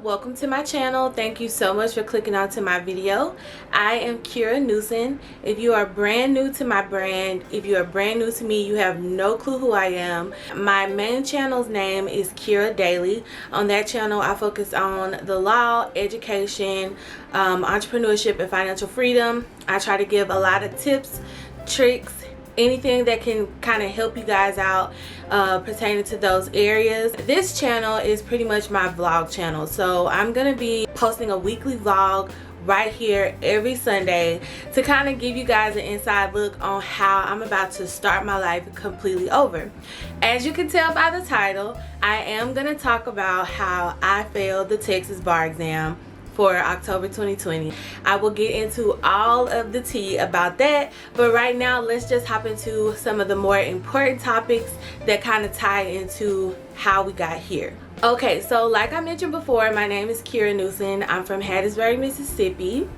welcome to my channel. Thank you so much for clicking onto my video. I am Kira Newson. If you are brand new to my brand, if you are brand new to me, you have no clue who I am. My main channel's name is Kira Daily. On that channel I focus on the law, education, entrepreneurship, and financial freedom. I try to give a lot of tips, tricks, anything that can kind of help you guys out pertaining to those areas. This channel is pretty much my vlog channel, so I'm gonna be posting a weekly vlog right here every Sunday to kind of give you guys an inside look on how I'm about to start my life completely over. As you can tell by the title, I am gonna talk about how I failed the Texas bar exam for October 2020. I will get into all of the tea about that, but right now let's just hop into some of the more important topics that kind of tie into how we got here. Okay, so like I mentioned before, my name is Kira Newson. I'm from Hattiesburg, Mississippi.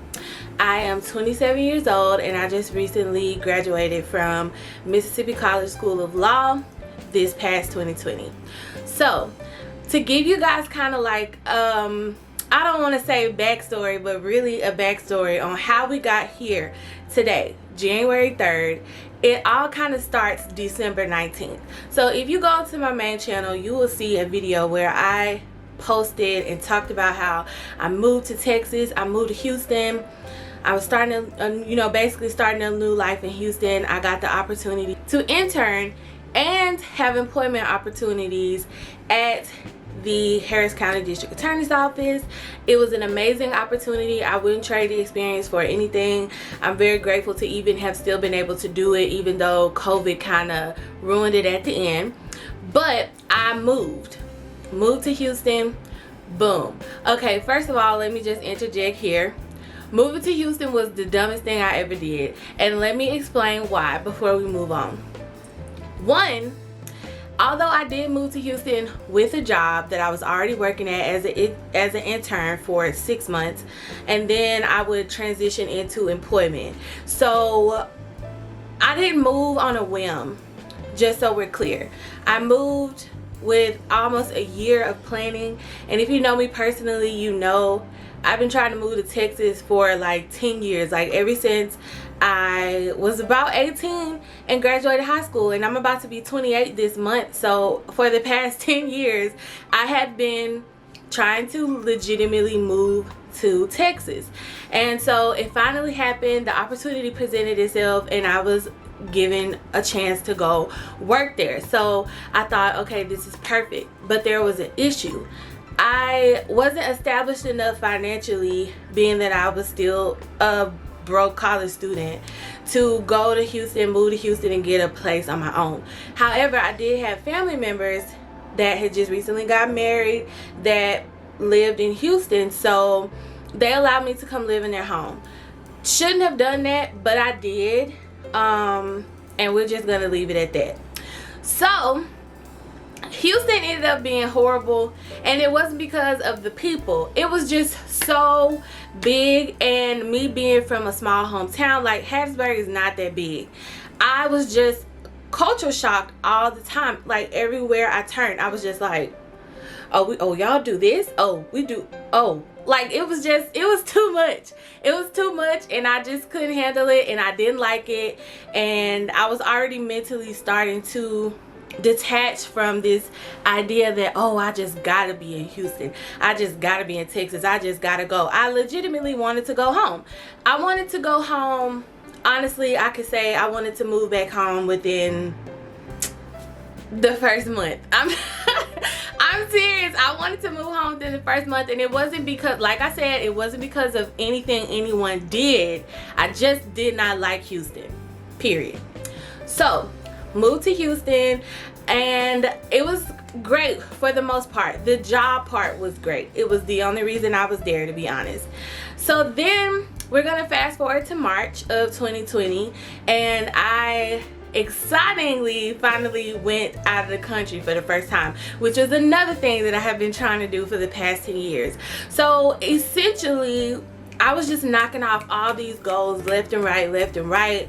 I am 27 years old and I just recently graduated from Mississippi College School of Law this past 2020. So to give you guys kind of like I don't want to say backstory, but really a backstory on how we got here today, January 3rd. It all kind of starts December 19th. So if you go to my main channel, you will see a video where I posted and talked about how I moved to Texas. I moved to Houston. I was starting basically starting a new life in Houston. I got the opportunity to intern and have employment opportunities at the Harris County District Attorney's Office. It was an amazing opportunity. I wouldn't trade the experience for anything. I'm very grateful to even have still been able to do it, even though COVID kind of ruined it at the end. But I moved to Houston. Boom. Okay, first of all, let me just interject here. Moving to Houston was the dumbest thing I ever did, and let me explain why before we move on. One, although I did move to Houston with a job that I was already working at as an intern for 6 months, and then I would transition into employment. So I didn't move on a whim, just so we're clear. I moved with almost a year of planning, and if you know me personally, you know I've been trying to move to Texas for like 10 years, like ever since I was about 18 and graduated high school, and I'm about to be 28 this month. So for the past 10 years I had been trying to legitimately move to Texas, and so it finally happened. The opportunity presented itself and I was given a chance to go work there. So I thought, okay, this is perfect. But there was an issue. I wasn't established enough financially, being that I was still a broke college student, to go to Houston, move to Houston, and get a place on my own. However, I did have family members that had just recently got married that lived in Houston, so they allowed me to come live in their home. Shouldn't have done that, but I did, and we're just gonna leave it at that. So Houston ended up being horrible, and it wasn't because of the people. It was just so big, and me being from a small hometown, like Hattiesburg is not that big. I was just culture shocked all the time. Like everywhere I turned, I was just like, oh y'all do this, oh we do, oh, like it was too much. It was too much, and I just couldn't handle it, and I didn't like it, and I was already mentally starting to detached from this idea that, oh, I just gotta be in Houston, I just gotta be in Texas, I just gotta go. I legitimately wanted to go home. I wanted to go home. Honestly, I could say I wanted to move back home within the first month. I'm serious. I wanted to move home within the first month, and it wasn't because, like I said, it wasn't because of anything anyone did. I just did not like Houston, period. So moved to Houston, and it was great for the most part. The job part was great. It was the only reason I was there, to be honest. So then we're gonna fast forward to March of 2020, and I excitingly finally went out of the country for the first time, which was another thing that I have been trying to do for the past 10 years. So essentially I was just knocking off all these goals left and right,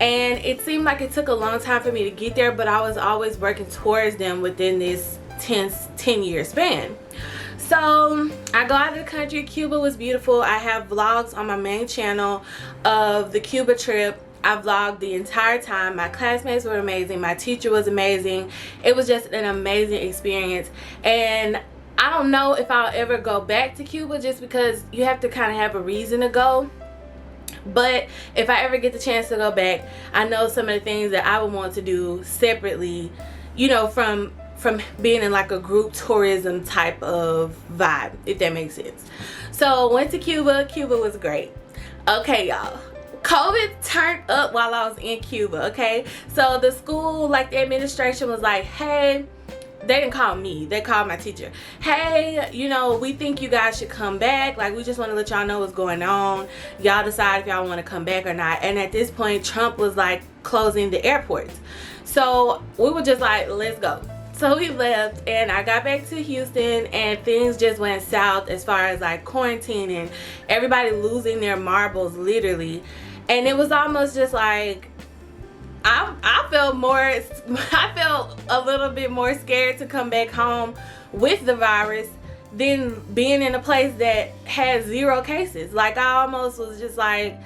and it seemed like it took a long time for me to get there, but I was always working towards them within this 10-year span. So I go out of the country. Cuba was beautiful. I have vlogs on my main channel of the Cuba trip. I vlogged the entire time. My classmates were amazing. My teacher was amazing. It was just an amazing experience. And I don't know if I'll ever go back to Cuba, just because you have to kind of have a reason to go. But if I ever get the chance to go back, I know some of the things that I would want to do separately, you know, from being in like a group tourism type of vibe, if that makes sense. So went to Cuba. Cuba was great. Okay, y'all, COVID turned up while I was in Cuba. Okay, so the school, like the administration was like, hey, they didn't call me, they called my teacher. Hey, you know, we think you guys should come back. Like, we just want to let y'all know what's going on. Y'all decide if y'all want to come back or not. And at this point, Trump was like closing the airports. So we were just like, let's go. So we left, and I got back to Houston, and things just went south as far as like quarantine and everybody losing their marbles, literally. And it was almost just like, I felt a little bit more scared to come back home with the virus than being in a place that had 0 cases. Like, I almost was just like,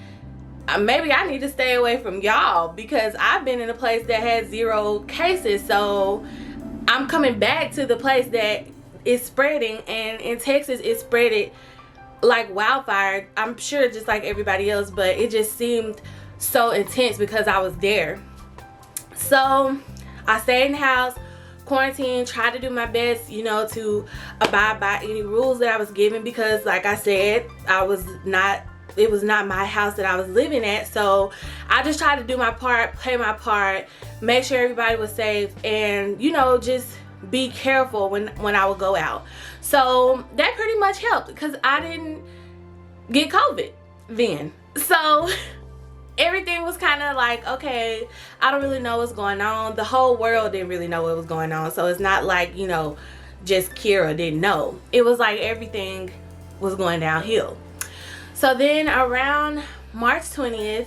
maybe I need to stay away from y'all, because I've been in a place that had 0 cases. So I'm coming back to the place that is spreading, and in Texas it spreaded like wildfire. I'm sure just like everybody else, but it just seemed so intense because I was there. So I stayed in the house, quarantined, tried to do my best, you know, to abide by any rules that I was given, because like I said, it was not my house that I was living at. So I just tried to do my part, play my part, make sure everybody was safe, and, you know, just be careful when I would go out. So that pretty much helped, because I didn't get COVID then. So everything was kind of like, okay, I don't really know what's going on. The whole world didn't really know what was going on. So it's not like, you know, just Kira didn't know. It was like everything was going downhill. So then around March 20th,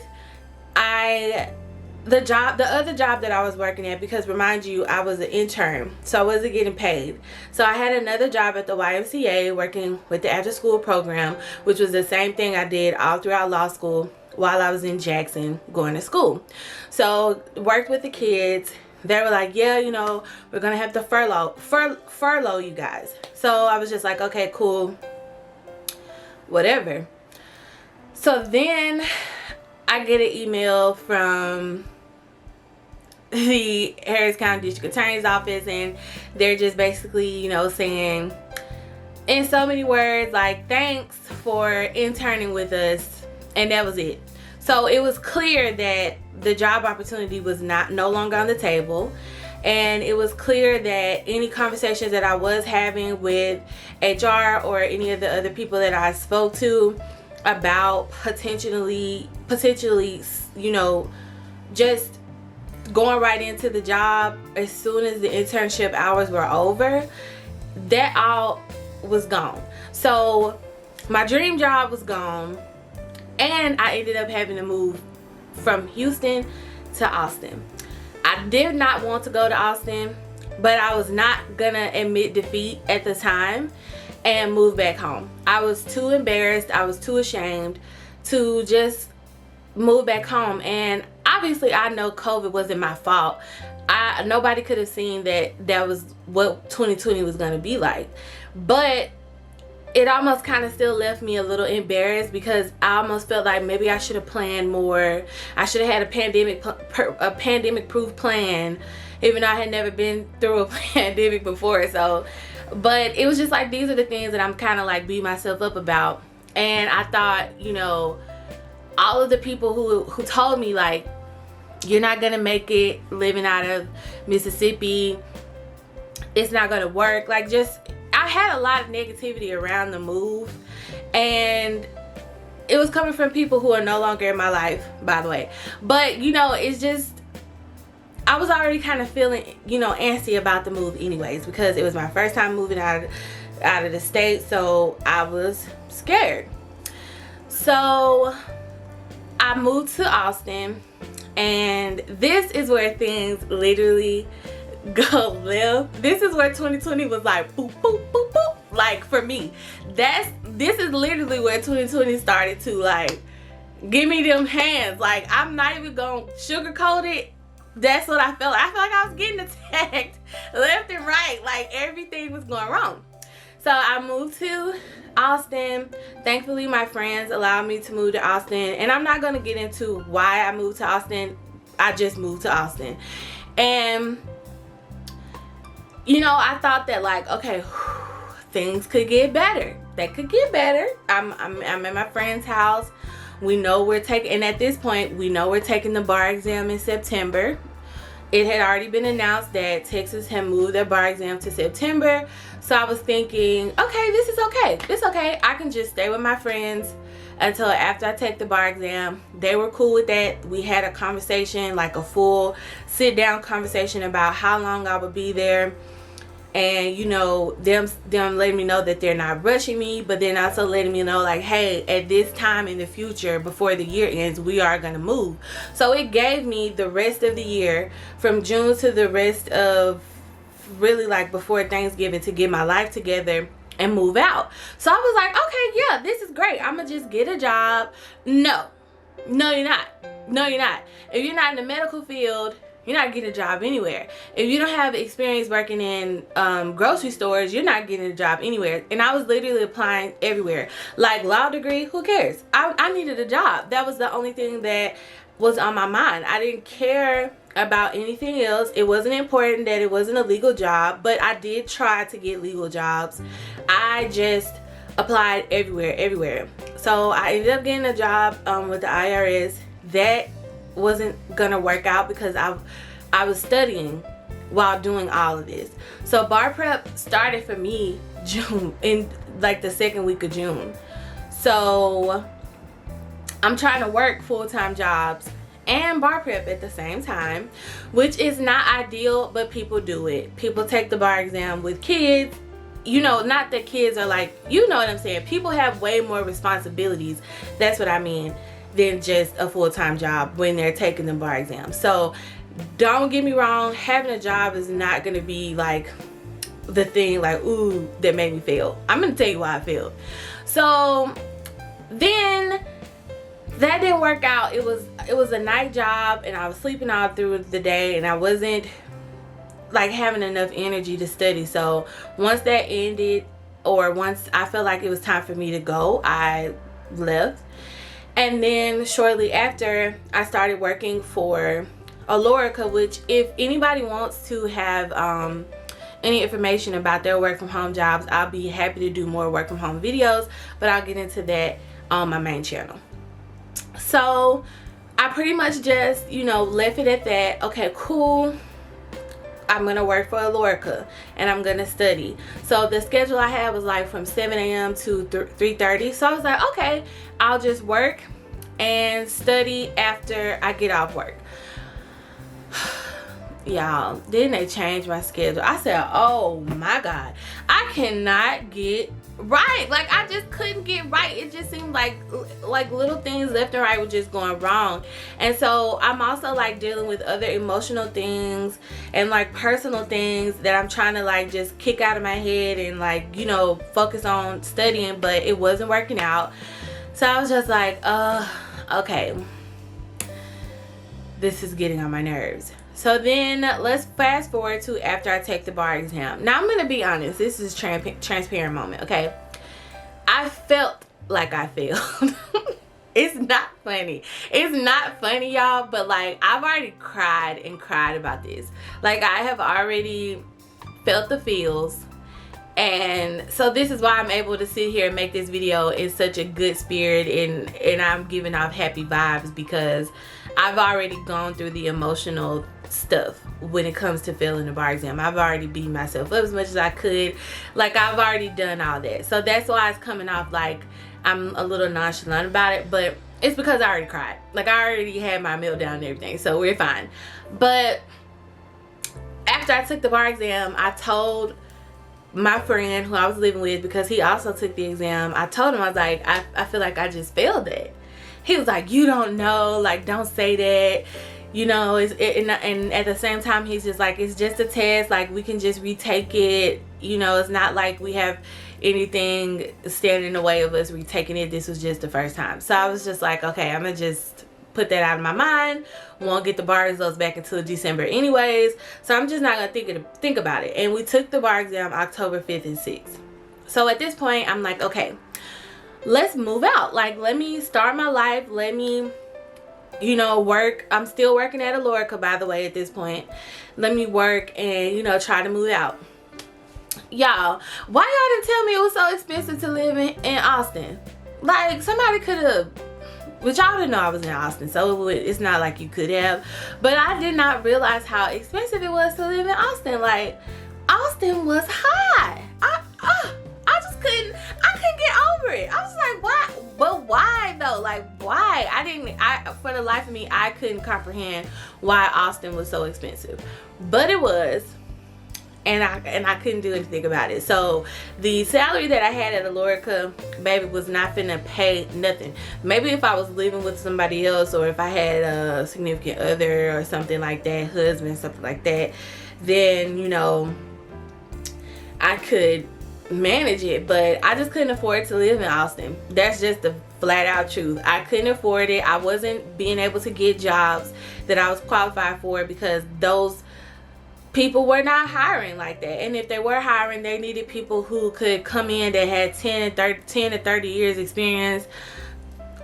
the other job that I was working at, because remind you, I was an intern, so I wasn't getting paid. So I had another job at the YMCA working with the after school program, which was the same thing I did all throughout law school while I was in Jackson going to school. So worked with the kids. They were like, yeah, you know, we're gonna have to furlough you guys. So I was just like, okay, cool, whatever. So then I get an email from the Harris County District Attorney's Office, and they're just basically, you know, saying in so many words, like, thanks for interning with us, and that was it. So it was clear that the job opportunity was no longer on the table, and it was clear that any conversations that I was having with HR or any of the other people that I spoke to about potentially, you know, just going right into the job as soon as the internship hours were over, that all was gone. So my dream job was gone, and I ended up having to move from Houston to Austin. I did not want to go to Austin, but I was not gonna admit defeat at the time and move back home. I was too embarrassed, I was too ashamed to just move back home. And obviously I know COVID wasn't my fault. Nobody could have seen that was what 2020 was going to be like. But it almost kind of still left me a little embarrassed, because I almost felt like maybe I should have planned more. I should have had a pandemic proof plan, even though I had never been through a pandemic before. So, but it was just like, these are the things that I'm kind of like beating myself up about. And I thought, you know, all of the people who told me like, you're not gonna make it living out of Mississippi, it's not gonna work, like, just, I had a lot of negativity around the move, and it was coming from people who are no longer in my life, by the way. But, you know, it's just, I was already kind of feeling, you know, antsy about the move anyways, because it was my first time moving out of the state, so I was scared. So I moved to Austin, and this is where things literally go left. This is where 2020 was like boop, boop, boop, boop. Like for me, this is literally where 2020 started to like give me them hands. Like I'm not even gonna sugarcoat it. That's what I felt. I felt like I was getting attacked left and right. Like everything was going wrong. So I moved to Austin. Thankfully, my friends allowed me to move to Austin. And I'm not going to get into why I moved to Austin. I just moved to Austin. And, you know, I thought that like, okay, things could get better. They could get better. I'm at my friend's house. We know we're taking, and at this point, we know we're taking the bar exam in September. It had already been announced that Texas had moved their bar exam to September. So I was thinking, okay, this is okay. It's okay. I can just stay with my friends until after I take the bar exam. They were cool with that. We had a conversation, like a full sit down conversation about how long I would be there. And you know, them letting me know that they're not rushing me, but then also letting me know like, hey, at this time in the future before the year ends, we are gonna move. So it gave me the rest of the year from June to the rest of really like before Thanksgiving to get my life together and move out. So I was like, okay, yeah, this is great. I'm gonna just get a job. No, you're not. No, you're not. If you're not in the medical field, you're not getting a job anywhere. If you don't have experience working in grocery stores, you're not getting a job anywhere. And I was literally applying everywhere. Like law degree, who cares? I needed a job. That was the only thing that was on my mind. I didn't care about anything else. It wasn't important that it wasn't a legal job, but I did try to get legal jobs. I just applied everywhere. So I ended up getting a job with the IRS. That wasn't gonna work out because I was studying while doing all of this. So bar prep started for me June, in like the second week of June. So I'm trying to work full-time jobs and bar prep at the same time, which is not ideal, but people do it. People take the bar exam with kids. You know, not that kids are like, you know what I'm saying. People have way more responsibilities. That's what I mean, than just a full-time job when they're taking the bar exam. So don't get me wrong, having a job is not going to be like the thing like, ooh, that made me fail. I'm going to tell you why I failed. So then that didn't work out. It was a night job and I was sleeping all through the day and I wasn't like having enough energy to study. So once that ended, or once I felt like it was time for me to go, I left. And then shortly after, I started working for Alorica, which if anybody wants to have any information about their work from home jobs, I'll be happy to do more work from home videos, but I'll get into that on my main channel. So I pretty much just, you know, left it at that. Okay, cool. I'm gonna work for Alorica and I'm gonna study. So the schedule I had was like from 7 a.m. to 3:30. So I was like, okay, I'll just work and study after I get off work. Y'all, then they changed my schedule. I said, oh my God, I cannot get right. Like I just couldn't get right. It just seemed like little things left and right were just going wrong. And so I'm also like dealing with other emotional things and like personal things that I'm trying to like just kick out of my head and like, you know, focus on studying, but it wasn't working out. So I was just like, okay, this is getting on my nerves. So then let's fast forward to after I take the bar exam. Now I'm going to be honest. This is transparent moment, okay? I felt like I failed. It's not funny. It's not funny, y'all, but like I've already cried about this. Like I have already felt the feels. And so this is why I'm able to sit here and make this video in such a good spirit and I'm giving off happy vibes because I've already gone through the emotional stuff when it comes to failing the bar exam. I've already beat myself up as much as I could. Like I've already done all that. So that's why it's coming off like I'm a little nonchalant about it, but it's because I already cried. Like I already had my meltdown and everything, so we're fine. But after I took the bar exam, I told my friend who I was living with, because he also took the exam, I told him, I was like, I feel like I just failed it. He was like, you don't know, like don't say that, you know, and at the same time he's just like, it's just a test, like we can just retake it, you know, it's not like we have anything standing in the way of us retaking it. This was just the first time. So I was just like, okay, I'm gonna just put that out of my mind. Won't get the bar results back until December anyways, so I'm just not gonna think about it. And we took the bar exam October 5th and 6th. So at this point I'm like, okay, let's move out. Like, let me start my life, let me, you know, work. I'm still working at a Lorica, by the way, at this point. Let me work and, you know, try to move out. Y'all, why y'all didn't tell me it was so expensive to live in Austin? Like, somebody could have, but y'all didn't know I was in Austin, so it's not like you could have. But I did not realize how expensive it was to live in Austin. Like, Austin was high. I just couldn't get over it. I was like, why? But why though? Like, why? For the life of me, I couldn't comprehend why Austin was so expensive. But it was. And I couldn't do anything about it. So the salary that I had at Lorica, baby, was not finna pay nothing. Maybe if I was living with somebody else, or if I had a significant other or something like that, husband, something like that, then, you know, I could manage it. But I just couldn't afford to live in Austin. That's just the flat out truth. I couldn't afford it. I wasn't being able to get jobs that I was qualified for because those people were not hiring like that. And if they were hiring, they needed people who could come in that had 10 to 30 years experience,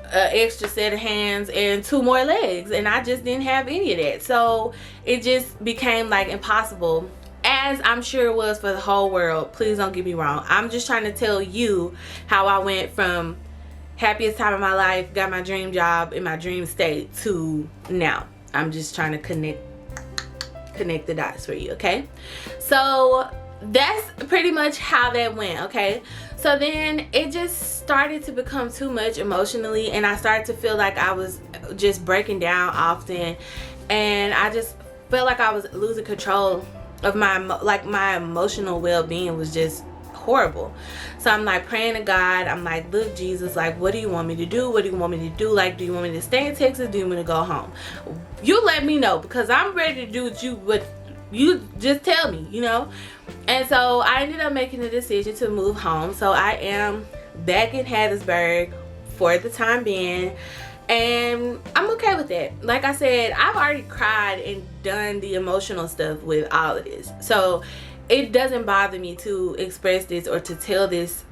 an extra set of hands, and 2 more legs. And I just didn't have any of that. So it just became like impossible, as I'm sure it was for the whole world. Please don't get me wrong. I'm just trying to tell you how I went from happiest time of my life, got my dream job in my dream state, to now. I'm just trying to connect the dots for you, okay? So that's pretty much how that went, okay? So then it just started to become too much emotionally, and I started to feel like I was just breaking down often, and I just felt like I was losing control of my emotional well-being was just horrible. So I'm like praying to God. I'm like, look, Jesus, like, what do you want me to do? What do you want me to do? Like, do you want me to stay in Texas? Do you want me to go home? You let me know, because I'm ready to do what you just tell me, you know? And so I ended up making the decision to move home. So I am back in Hattiesburg for the time being, and I'm okay with that. Like I said, I've already cried and done the emotional stuff with all of this. So it doesn't bother me to express this or to tell this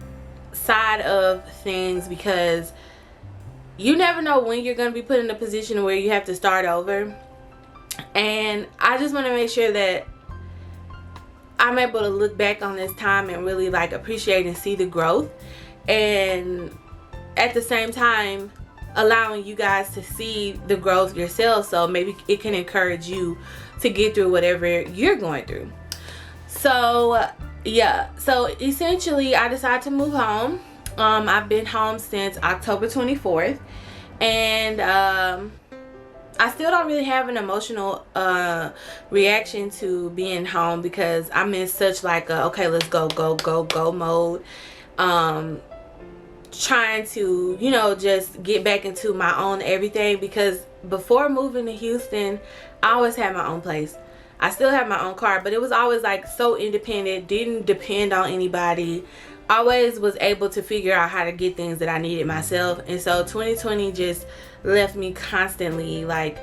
side of things, because you never know when you're going to be put in a position where you have to start over. And I just want to make sure that I'm able to look back on this time and really like appreciate and see the growth, and at the same time allowing you guys to see the growth yourself, so maybe it can encourage you to get through whatever you're going through. So yeah, so essentially I decided to move home. I've been home since October 24th, and I still don't really have an emotional reaction to being home, because I'm in such like a okay, let's go mode, trying to, you know, just get back into my own everything, because before moving to Houston I always had my own place. I still have my own car, but it was always like so independent, didn't depend on anybody, always was able to figure out how to get things that I needed myself. And so 2020 just left me constantly like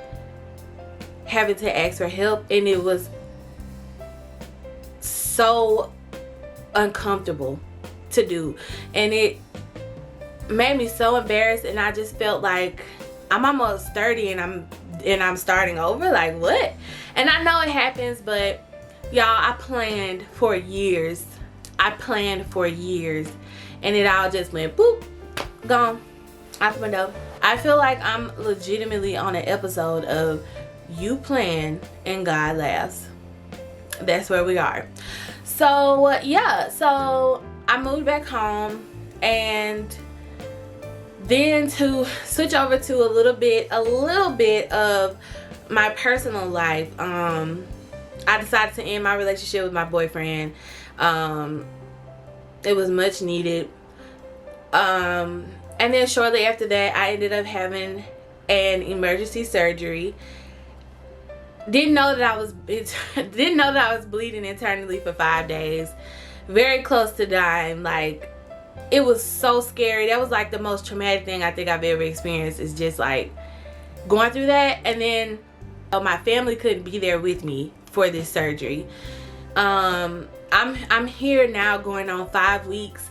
having to ask for help, and it was so uncomfortable to do, and it made me so embarrassed. And I just felt like I'm almost 30 and I'm starting over, like what? And I know it happens, but y'all, I planned for years, and it all just went boop, gone out the window. I feel like I'm legitimately on an episode of You Plan and God Laughs. That's where we are. So yeah, so I moved back home, and then to switch over to a little bit of my personal life, I decided to end my relationship with my boyfriend. It was much needed. And then shortly after that, I ended up having an emergency surgery. didn't know that I was didn't know that I was bleeding internally for 5 days. Very close to dying. Like, it was so scary. That was like the most traumatic thing I think I've ever experienced, is just like going through that. And then my family couldn't be there with me for this surgery. I'm here now going on 5 weeks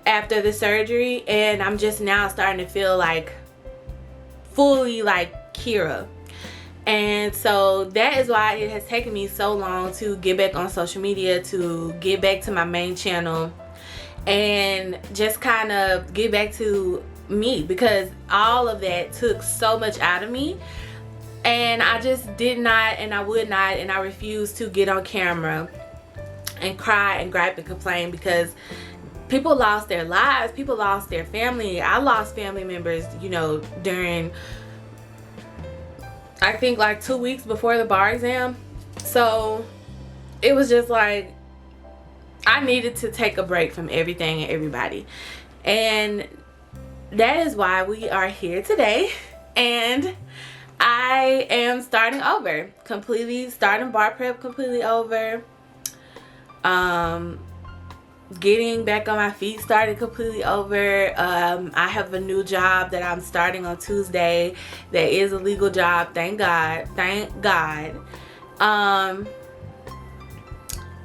after the surgery, and I'm just now starting to feel like fully like Kira. And so that is why it has taken me so long to get back on social media, to get back to my main channel, and just kind of get back to me, because all of that took so much out of me. And I just did not, and I would not, and I refused to get on camera and cry and gripe and complain, because people lost their lives, people lost their family. I lost family members, you know, during, I think, like 2 weeks before the bar exam. So it was just like, I needed to take a break from everything and everybody. And that is why we are here today. And I am starting over, completely starting bar prep completely over. Getting back on my feet started completely over. I have a new job that I'm starting on Tuesday. That is a legal job, thank God, thank God.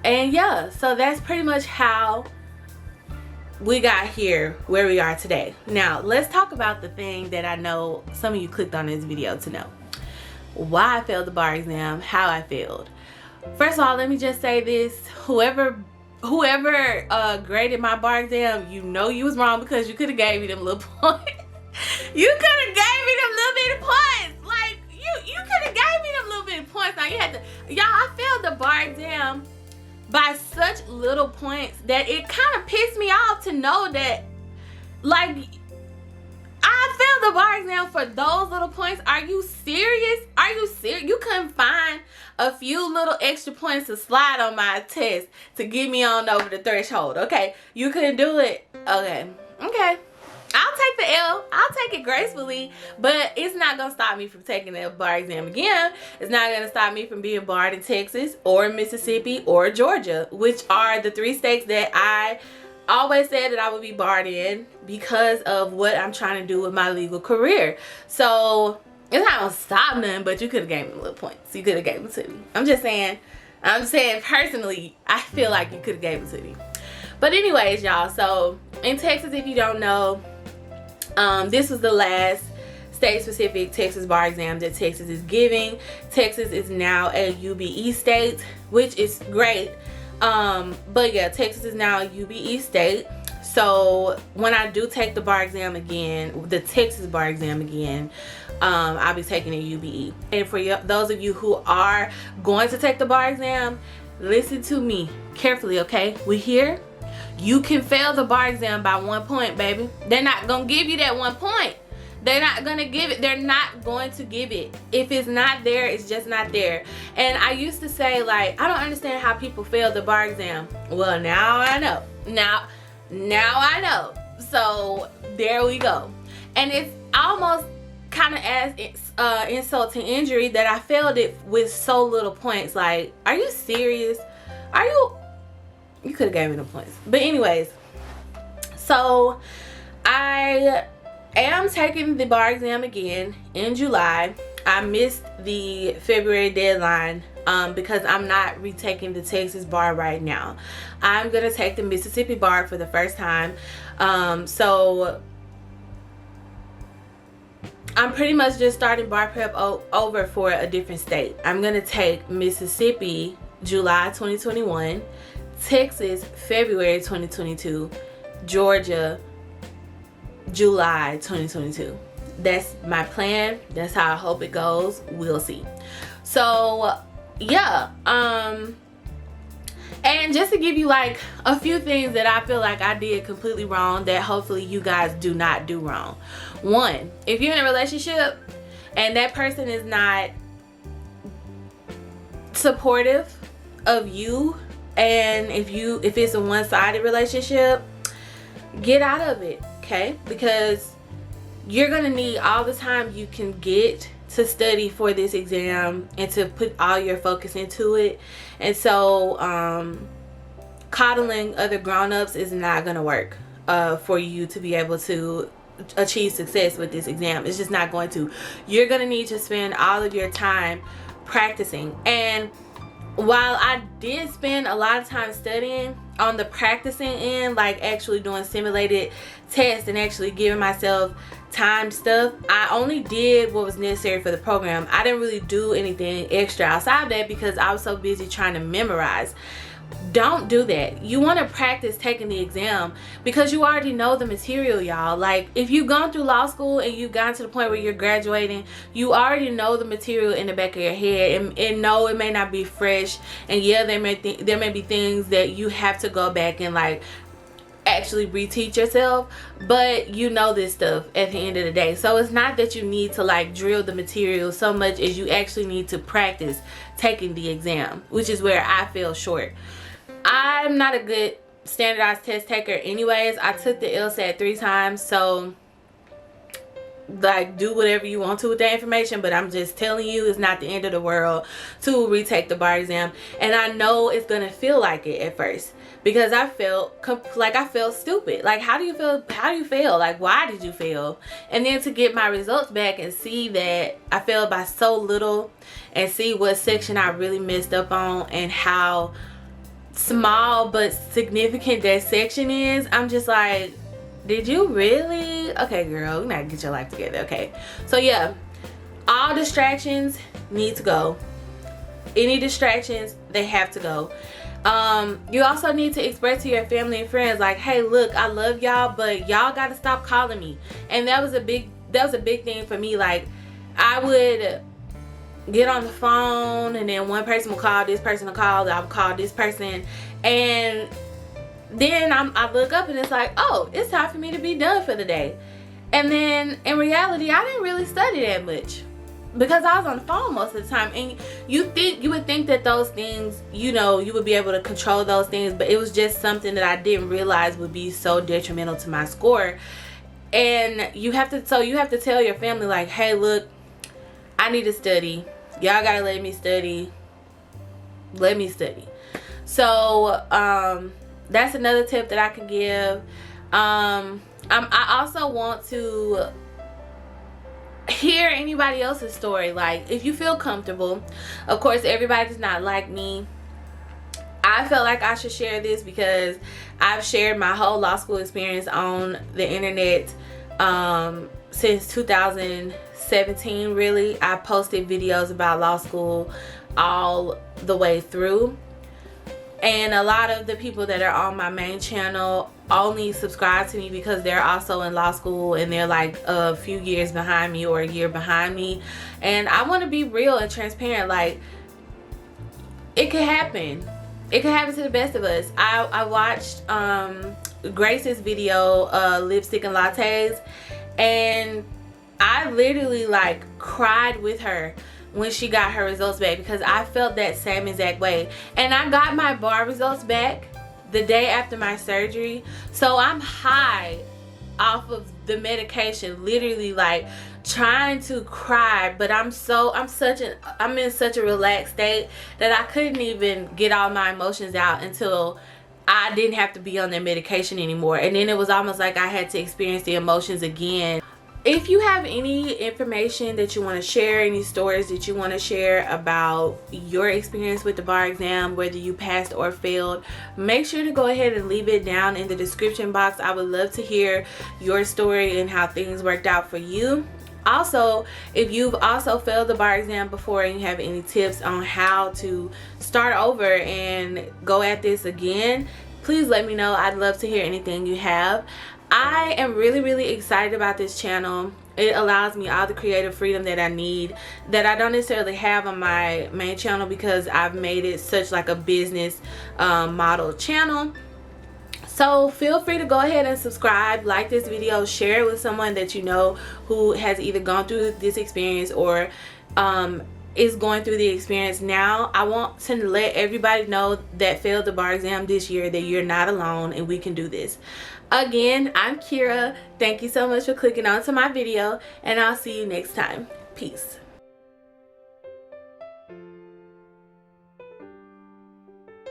And yeah, so that's pretty much how we got here where we are today. Now let's talk about the thing that I know some of you clicked on this video to know: why I failed the bar exam, how I failed. First of all, let me just say this: whoever graded my bar exam, you know you was wrong, because you could have gave me them little points. You could have gave me them little bit of points. Like, you could have gave me them little bit of points. Now you had to, y'all, I failed the bar exam by such little points that it kind of pissed me off to know that, like, I failed the bar exam for those little points. Are you serious? Are you serious? You couldn't find a few little extra points to slide on my test to get me on over the threshold. Okay, you couldn't do it. Okay, I'll take the L. I'll take it gracefully, but it's not gonna stop me from taking the bar exam again. It's not gonna stop me from being barred in Texas or Mississippi or Georgia, which are the 3 states that I always said that I would be barred in because of what I'm trying to do with my legal career. So it's not gonna stop nothing, but you could have gave me little points. You could have gave them to me. I'm saying personally, I feel like you could have gave them to me. But anyways, y'all, so in Texas, if you don't know, this was the last state-specific Texas bar exam that Texas is giving. Texas is now a UBE state, which is great. But yeah, Texas is now a UBE state. So when I do take the bar exam again, the Texas bar exam again, I'll be taking a UBE. And for those of you who are going to take the bar exam, listen to me carefully, okay? We here. You can fail the bar exam by 1 point, baby. They're not gonna give you that 1 point. They're not gonna give it. They're not going to give it. If it's not there, it's just not there. And I used to say, like, I don't understand how people fail the bar exam. Well, now I know. Now I know. So there we go. And it's almost kind of as insult to injury that I failed it with so little points. Like, are you serious? You could have gave me the points. But anyways, so I am taking the bar exam again in July. I missed the February deadline because I'm not retaking the Texas bar right now. I'm gonna take the Mississippi bar for the first time. So I'm pretty much just starting bar prep over for a different state. I'm gonna take Mississippi July 2021, Texas February 2022, Georgia July 2022. That's my plan. That's how I hope it goes. We'll see. So yeah, and just to give you like a few things that I feel like I did completely wrong that hopefully you guys do not do wrong. 1, if you're in a relationship and that person is not supportive of you, and if it's a one-sided relationship, get out of it, okay? Because you're gonna need all the time you can get to study for this exam and to put all your focus into it. And so coddling other grown-ups is not going to work for you to be able to achieve success with this exam. It's just not going to. You're going to need to spend all of your time practicing. And while I did spend a lot of time studying, on the practicing end, like actually doing simulated tests and actually giving myself timed stuff, I only did what was necessary for the program. I didn't really do anything extra outside of that because I was so busy trying to memorize. Don't do that. You want to practice taking the exam because you already know the material, y'all. Like, if you've gone through law school and you've gotten to the point where you're graduating, you already know the material in the back of your head. And no, it may not be fresh, and yeah, there may be things that you have to go back and like actually reteach yourself, but you know this stuff at the end of the day. So it's not that you need to like drill the material so much as you actually need to practice taking the exam, which is where I fell short. I'm not a good standardized test taker anyways. I took the LSAT 3 times, so like do whatever you want to with that information, but I'm just telling you, it's not the end of the world to retake the bar exam. And I know it's gonna feel like it at first because I felt stupid. Like, how do you fail? Like, why did you fail? And then to get my results back and see that I failed by so little and see what section I really messed up on and how small but significant that section is, I'm just like, did you really? Okay, girl, you gotta get your life together. Okay, so yeah, all distractions need to go. Any distractions, they have to go. You also need to express to your family and friends, like, hey, look, I love y'all, but y'all gotta stop calling me. And that was a big thing for me. Like, I would get on the phone and then one person will call, this person will call, I will call this person, and then I look up and it's like, oh, it's time for me to be done for the day. And then in reality, I didn't really study that much because I was on the phone most of the time. And you would think that those things, you know, you would be able to control those things, but it was just something that I didn't realize would be so detrimental to my score. And you have to tell your family, like, hey, look, I need to study. Y'all gotta let me study. Let me study. So that's another tip that I can give. I also want to hear anybody else's story. Like, if you feel comfortable, of course everybody's not like me. I felt like I should share this because I've shared my whole law school experience on the internet since 2017. Really, I posted videos about law school all the way through, and a lot of the people that are on my main channel only subscribe to me because they're also in law school and they're like a few years behind me or a year behind me. And I want to be real and transparent. Like, it could happen. It could happen to the best of us. I watched Grace's video, Lipstick and Lattes, and I literally like cried with her when she got her results back because I felt that same exact way. And I got my bar results back the day after my surgery, so I'm high off of the medication, literally like trying to cry, but I'm in such a relaxed state that I couldn't even get all my emotions out until I didn't have to be on that medication anymore. And then it was almost like I had to experience the emotions again. If you have any information that you want to share, any stories that you want to share about your experience with the bar exam, whether you passed or failed, make sure to go ahead and leave it down in the description box. I would love to hear your story and how things worked out for you. Also, if you've also failed the bar exam before and you have any tips on how to start over and go at this again, please let me know. I'd love to hear anything you have. I am really excited about this channel. It allows me all the creative freedom that I need, that I don't necessarily have on my main channel because I've made it such like a business model channel. So feel free to go ahead and subscribe, like this video, share it with someone that you know who has either gone through this experience or is going through the experience now. I want to let everybody know that failed the bar exam this year that you're not alone and we can do this. Again, I'm Kira. Thank you so much for clicking onto my video, and I'll see you next time. Peace.